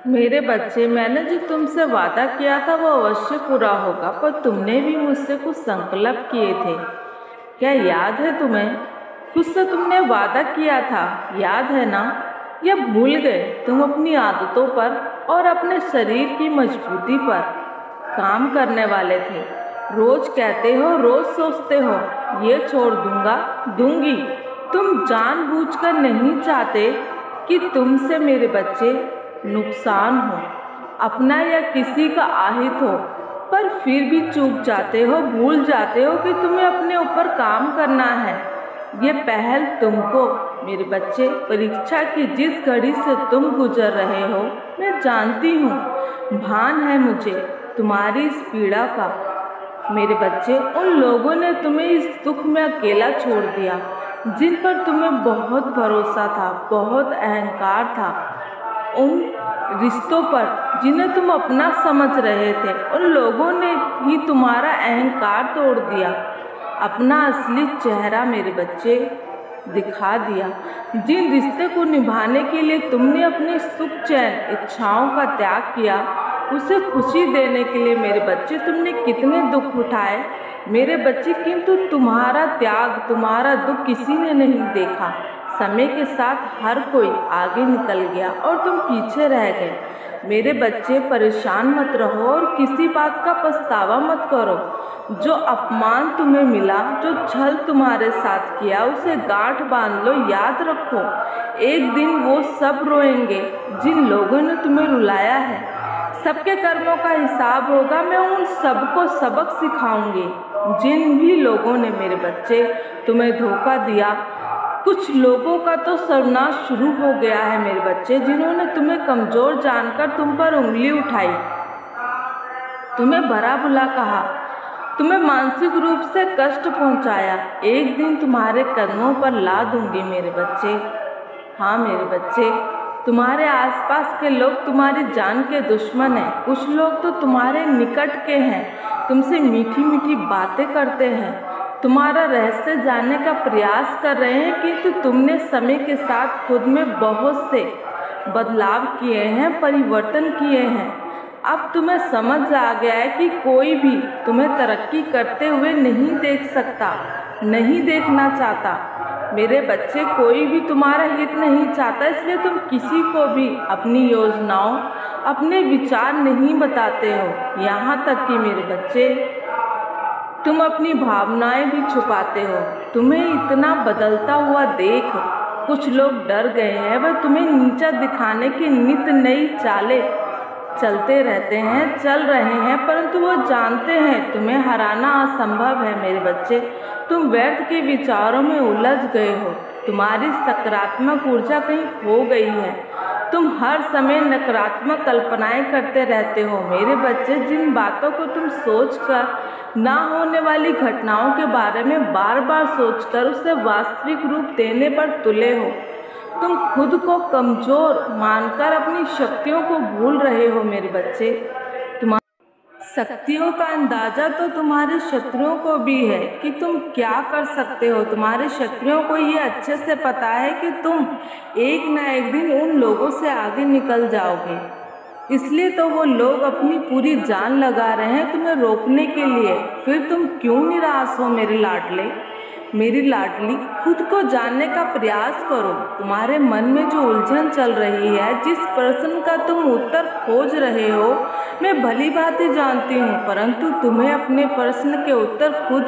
मेरे बच्चे, मैंने जो तुमसे वादा किया था वो अवश्य पूरा होगा, पर तुमने भी मुझसे कुछ संकल्प किए थे। क्या याद है तुम्हें? कुछ से तुमने वादा किया था, याद है ना? या भूल गए? तुम अपनी आदतों पर और अपने शरीर की मजबूती पर काम करने वाले थे। रोज कहते हो, रोज सोचते हो, ये छोड़ दूंगा, दूंगी। तुम जानबूझकर नहीं चाहते कि तुमसे मेरे बच्चे नुकसान हो, अपना या किसी का आहित हो, पर फिर भी चूक जाते हो, भूल जाते हो कि तुम्हें अपने ऊपर काम करना है। ये पहल तुमको मेरे बच्चे, परीक्षा की जिस घड़ी से तुम गुजर रहे हो, मैं जानती हूँ, भान है मुझे तुम्हारी इस पीड़ा का। मेरे बच्चे, उन लोगों ने तुम्हें इस दुख में अकेला छोड़ दिया जिन पर तुम्हें बहुत भरोसा था, बहुत अहंकार था। उन रिश्तों पर जिन्हें तुम अपना समझ रहे थे, उन लोगों ने ही तुम्हारा अहंकार तोड़ दिया, अपना असली चेहरा मेरे बच्चे दिखा दिया। जिन रिश्ते को निभाने के लिए तुमने अपने सुख चैन इच्छाओं का त्याग किया, उसे खुशी देने के लिए मेरे बच्चे तुमने कितने दुख उठाए मेरे बच्चे, किंतु तुम्हारा त्याग, तुम्हारा दुख किसी ने नहीं देखा। समय के साथ हर कोई आगे निकल गया और तुम पीछे रह गए। मेरे बच्चे, परेशान मत रहो और किसी बात का पछतावा मत करो। जो अपमान तुम्हें मिला, जो छल तुम्हारे साथ किया, उसे गांठ बांध लो। याद रखो, एक दिन वो सब रोएंगे जिन लोगों ने तुम्हें रुलाया है। सबके कर्मों का हिसाब होगा। मैं उन सबको सबक सिखाऊंगी जिन भी लोगों ने मेरे बच्चे तुम्हें धोखा दिया। कुछ लोगों का तो सर्वनाश शुरू हो गया है मेरे बच्चे, जिन्होंने तुम्हें कमजोर जानकर तुम पर उंगली उठाई, तुम्हें भला बुरा कहा, तुम्हें मानसिक रूप से कष्ट पहुंचाया। एक दिन तुम्हारे कदमों पर ला दूंगी मेरे बच्चे। हाँ मेरे बच्चे, तुम्हारे आसपास के लोग तुम्हारी जान के दुश्मन हैं। कुछ लोग तो तुम्हारे निकट के हैं, तुमसे मीठी मीठी बातें करते हैं, तुम्हारा रहस्य जानने का प्रयास कर रहे हैं, किंतु तुमने समय के साथ खुद में बहुत से बदलाव किए हैं, परिवर्तन किए हैं। अब तुम्हें समझ आ गया है कि कोई भी तुम्हें तरक्की करते हुए नहीं देख सकता, नहीं देखना चाहता। मेरे बच्चे, कोई भी तुम्हारा हित नहीं चाहता, इसलिए तुम किसी को भी अपनी योजनाओं, अपने विचार नहीं बताते हो। यहाँ तक कि मेरे बच्चे, तुम अपनी भावनाएं भी छुपाते हो। तुम्हें इतना बदलता हुआ देख कुछ लोग डर गए हैं। वह तुम्हें नीचा दिखाने की नित नई चालें चलते रहते हैं, चल रहे हैं, परंतु वो जानते हैं तुम्हें हराना असंभव है मेरे बच्चे। तुम व्यर्थ के विचारों में उलझ गए हो, तुम्हारी सकारात्मक ऊर्जा कहीं खो गई है। तुम हर समय नकारात्मक कल्पनाएं करते रहते हो मेरे बच्चे। जिन बातों को तुम सोचकर ना होने वाली घटनाओं के बारे में बार बार सोचकर उसे वास्तविक रूप देने पर तुले हो। तुम खुद को कमजोर मानकर अपनी शक्तियों को भूल रहे हो मेरे बच्चे। तुम्हारी शक्तियों का अंदाजा तो तुम्हारे शत्रुओं को भी है कि तुम क्या कर सकते हो। तुम्हारे शत्रुओं को ये अच्छे से पता है कि तुम एक ना एक दिन उन लोगों से आगे निकल जाओगे, इसलिए तो वो लोग अपनी पूरी जान लगा रहे हैं तुम्हें रोकने के लिए। फिर तुम क्यों निराश हो मेरे लाडले, मेरी लाडली? खुद को जानने का प्रयास करो। तुम्हारे मन में जो उलझन चल रही है, जिस प्रश्न का तुम उत्तर खोज रहे हो, मैं भली भांति जानती हूँ, परंतु तुम्हें अपने प्रश्न के उत्तर खुद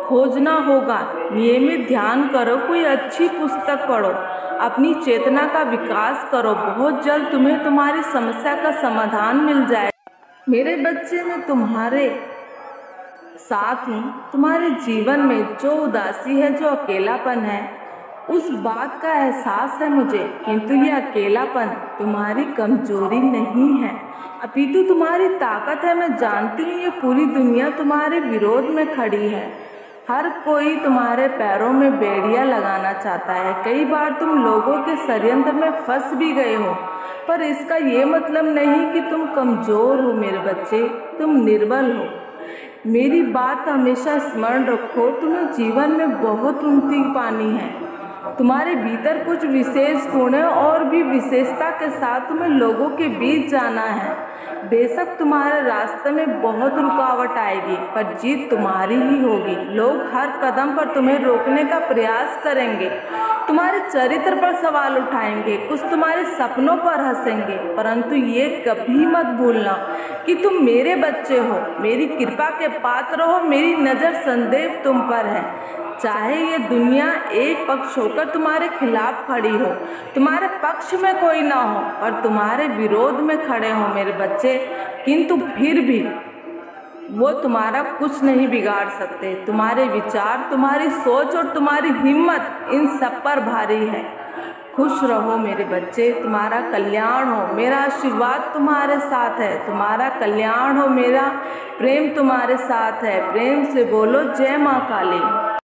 खोजना होगा। नियमित ध्यान करो, कोई अच्छी पुस्तक पढ़ो, अपनी चेतना का विकास करो। बहुत जल्द तुम्हें तुम्हारी समस्या का समाधान मिल जाएगा मेरे बच्चे। मैं तुम्हारे साथ हूँ। तुम्हारे जीवन में जो उदासी है, जो अकेलापन है, उस बात का एहसास है मुझे, किंतु ये अकेलापन तुम्हारी कमजोरी नहीं है, अपितु तुम्हारी ताकत है। मैं जानती हूँ ये पूरी दुनिया तुम्हारे विरोध में खड़ी है। हर कोई तुम्हारे पैरों में बेड़ियां लगाना चाहता है। कई बार तुम लोगों के षड्यंत्र में फंस भी गए हो, पर इसका ये मतलब नहीं कि तुम कमजोर हो मेरे बच्चे, तुम निर्बल हो। मेरी बात हमेशा स्मरण रखो, तुम्हें जीवन में बहुत उन्नति पानी है। तुम्हारे भीतर कुछ विशेष गुण है और भी विशेषता के साथ तुम्हें लोगों के बीच जाना है। बेशक तुम्हारे रास्ते में बहुत रुकावट आएगी, पर जीत तुम्हारी ही होगी। लोग हर कदम पर तुम्हें रोकने का प्रयास करेंगे, तुम्हारे चरित्र पर सवाल उठाएंगे, कुछ तुम्हारे सपनों पर हंसेंगे, परंतु ये कभी मत भूलना कि तुम मेरे बच्चे हो, मेरी कृपा के पात्र हो। मेरी नज़र सदैव तुम पर है। चाहे ये दुनिया एक पक्ष होकर तुम्हारे खिलाफ खड़ी हो, तुम्हारे पक्ष में कोई ना हो, पर तुम्हारे विरोध में खड़े हो मेरे बच्चे, किंतु फिर भी वो तुम्हारा कुछ नहीं बिगाड़ सकते। तुम्हारे विचार, तुम्हारी सोच और तुम्हारी हिम्मत इन सब पर भारी है। खुश रहो मेरे बच्चे, तुम्हारा कल्याण हो, मेरा आशीर्वाद तुम्हारे साथ है। तुम्हारा कल्याण हो, मेरा प्रेम तुम्हारे साथ है। प्रेम से बोलो जय माँ काली।